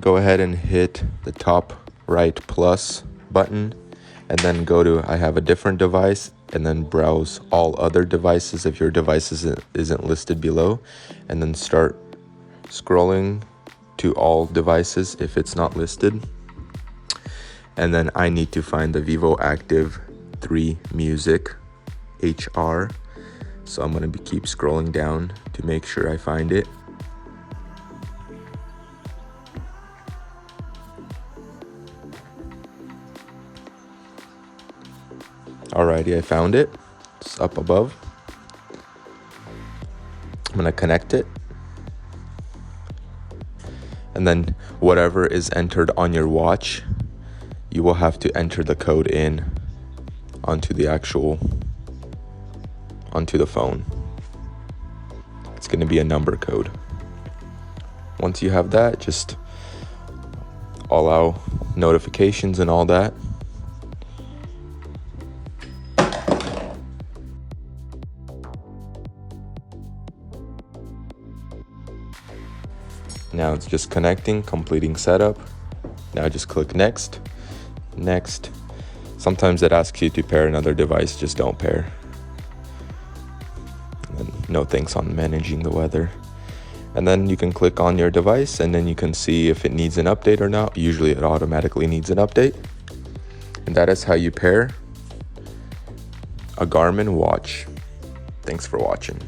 go ahead and hit the top right plus button, and then go to I have a different device, and then browse all other devices if your device isn't listed below, and then start scrolling to all devices if it's not listed. And then I need to find the Vivo Active 3 Music HR. So I'm going to keep scrolling down to make sure I find it. Alrighty, I found it. It's up above. I'm going to connect it. And then whatever is entered on your watch, you will have to enter the code in onto the phone. It's going to be a number code. Once you have that, just allow notifications and all that. Now it's just connecting, completing setup. Now just click next. Next. Sometimes it asks you to pair another device, just don't pair. And no thanks on managing the weather. And then you can click on your device, and then you can see if it needs an update or not. Usually it automatically needs an update. And that is how you pair a Garmin watch. Thanks for watching.